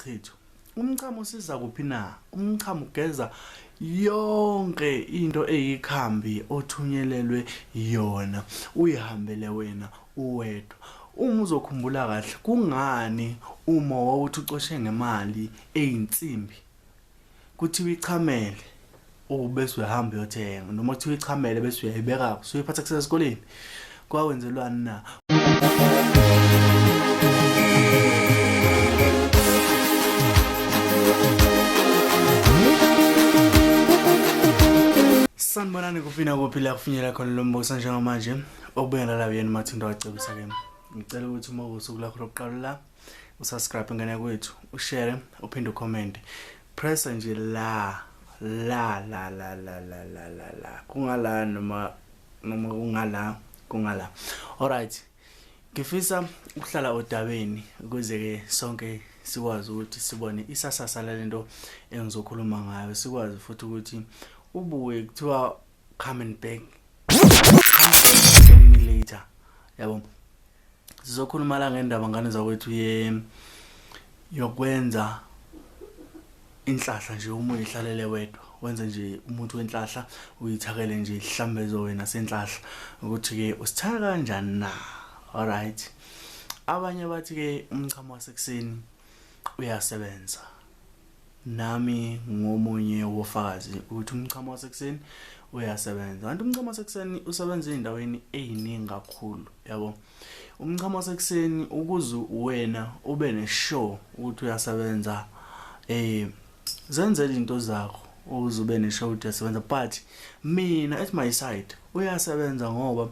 ichitho. Umchamo siza kuphi na? Umchamo ugeza yonke into eyikhambi othunyelelwe yona uyihambele wena uwedwa. Uma uzokhumbula kahle kungani uma wawuthi ucoshe ngemali eyinsimbi kuthiwa ichamele ubese uyahamba uyothenga, noma kuthiwa ichamele bese uyayibeka usuyiphatha kusesikoleni, kwawenzelwani na? Sanibonani kufina kuphi la kufinyela khona lo mbuso njengamanje obuyela la yena mathinda wacebisa ke. Ngicela ukuthi uma usuku lakho lokuqala la usubscribe ngane kwethu, ushare, uphinde ucomment. Press nje la kungala noma kungala. Alright. Ngifisa ukuhlala odabeni ukuze ke sonke sikwazi ukuthi sibone isasasa lento engizokhuluma ngayo, sikwazi futhi ukuthi ubuye kuthiwa come back me later. Yabo, sizokhuluma la ngendaba ngane zakwethu yokwenza inhlahla nje uma uyihlalele wedwa, wenze nje umuntu wenhlahla uyithakele nje ihlambezo wena senhlahla ukuthi ke usithaka kanjani na. Alright, abanye bathi ke umchamo wasekuseni uyasebenza. Nami ngomunye wofakazi ukuthi umchamo wasekuseni uyasebenza. Kanti umchamo wasekuseni usebenza endaweni eziningi kakhulu. Yabo, umchamo wasekuseni ukuze wena ube neshow ukuthi uyasebenza, zenze izinto zakho ukuze ube neshow ukuthi uyasebenza. But mina at my side uyasebenza ngoba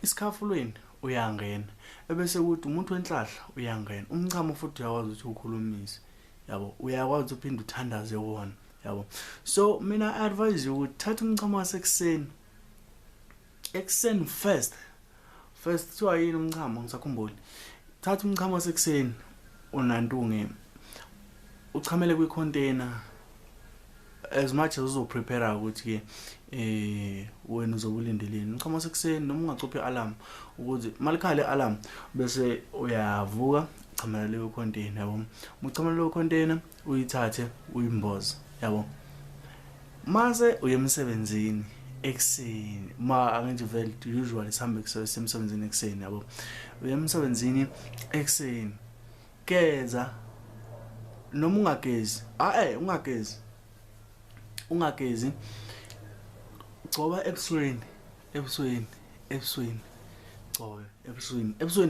isikhafulweni uyangena ebese ukuthi umuntu wenhlahla uyangena. Umchamo futhi uyakwazi ukuthi ukhulumise. Yabo, uyakwazi uphinde uthandaze wona. Yabo, so mina advise you ukuthi thatha umchamo wasekuseni. Ekuseni first kuthiwa yini umchamo ngisakhumbula. Thatha umchamo wasekuseni unantunge uchamele kwi-container as much as uzoprepare ukuthi ke wena uzobulindeleni umchamo wasekuseni, noma ungacuphi alarm ukuthi malikhale alarm bese uyavuka uchamela leyo container. Yabo, uchamela leyo container uyithathe uyimboze. Yabo, mase uyemsebenzini ekuseni angithi vele usually sihambe kusemsebenzini ekuseni. Yabo, uyemsebenzini ekuseni geza noma ungagezi ungagezi gcoba ebusweni gcoba ebusweni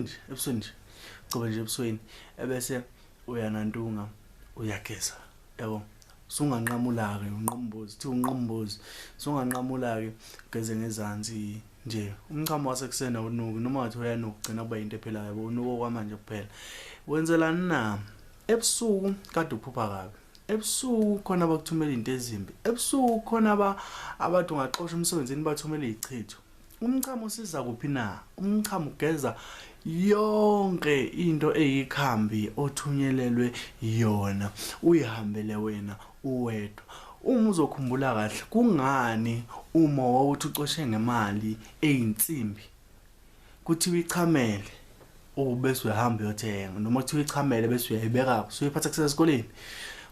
gcoba nje ebusweni ebese uyanantunga uyageza. Yabo, sunganqamula ke unqombozi thi unqombozi sunganqamula ke geze ngezansi nje. Umchamo wasekuseni awunuki noma wathi uyanuka ugcina kuba into ephelayo. Yabo, unuko kwamanje kuphela. Wenzelani na? Ebusuku kade uphupha kabi. Ebusuku khona abakuthumela into ezimbi. Ebusuku khona abantu ungaxoxa umsebenzini bathumela ichitho. Umchamo siza kuphi na? Umchamo ugeza yonke into eyikhambi othunyelelwe yona uyihambele wena uwedwa. Uma uzokhumbula kahle kungani uma wawuthi ucoshe ngemali eyinsimbi kuthiwa ichamele ubese uyahamba uyothenga, noma kuthiwa ichamele bese uyayibeka usuyiphatha kusesikoleni,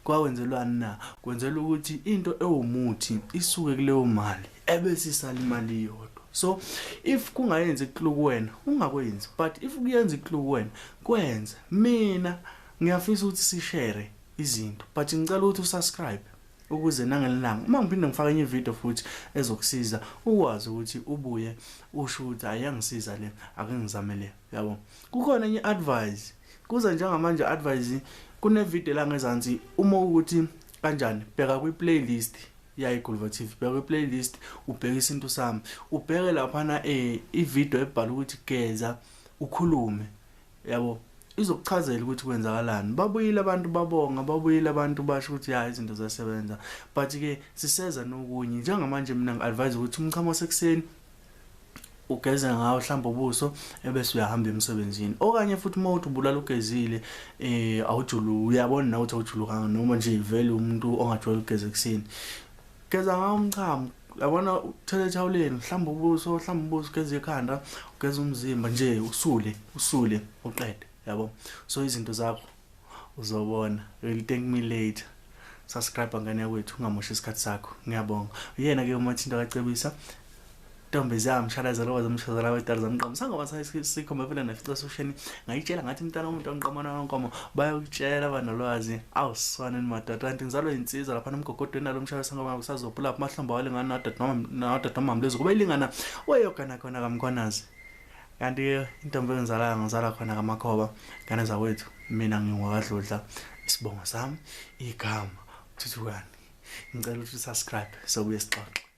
kwawenzelwani na? Kwenzela ukuthi into ewumuthi isuke kuleyo mali ebese isala imali yodwa. So if kungayenzi ikluku wena ungakwenzi, but if kuyenza ikluku wena kwenze. Mina ngiyafisa ukuthi sishare izinto, but ngicela ukuthi usubscribe ukuze nangelanga uma ngiphinde ngifaka enye video futhi ezokusiza ukwazi ukuthi ubuye usho ukuthi ayangisiza le ake ngizamele. Yabo, kukhona enye advice kuza njengamanje advice kune video la ngezansi uma ukuthi kanjani bheka kwi playlist yayiGulva TV, bheka kwi playlist ubheka isinto sami, ubheke lapha na ivideo ebhala ukuthi geza ukhulume. Yabo, izokuchazela ukuthi kwenzakalani. Babuyile abantu babonga, babuyile abantu basho ukuthi hayi izinto zasebenza. But ke siseza nokunye njengamanje mina ngiadvise ukuthi umchamo wasekuseni ugeze ngawo mhlamba ubuso ebese uyahamba emsebenzini. Okanye futhi uma uthi ubulala ugezile awujulu uyabona na uthi awujulukanga noma nje vele umuntu ongajwayele ugeza ekuseni, geza ngawo umchamo. Yabona uthele ethawuleni mhlamba ubuso ugeze ikhanda ugeze umzimba nje usule uqede. Yabo, so izinto zakho uzobona. Will thank me later. Subscribe ngane yakwethu ungamoshi isikhathi sakho. Ngiyabonga. Uyena ke uMathinta kacebisa. Ntombi zami shalaza lo zamshazala wetari zamqoma sangoba sikhomba phela nefica solution ngayitshela ngathi umntana umuntu onqomana nonkomo bayokutshela abanolwazi awuswane nimadoda kanti ngizalwe insizwa lapha nomgogodweni nalomshaya sangoba kusazopula lapha mahlomba walengana nadada nomama lezo kuba ilingana weyogana khona kamkhonazi kanti intombi ngizala khona kamakhoba ngane zawethu mina ngingwakadludla isibongo sami igama Thuthukani ngicela ukuthi subscribe sobuye sixoxe.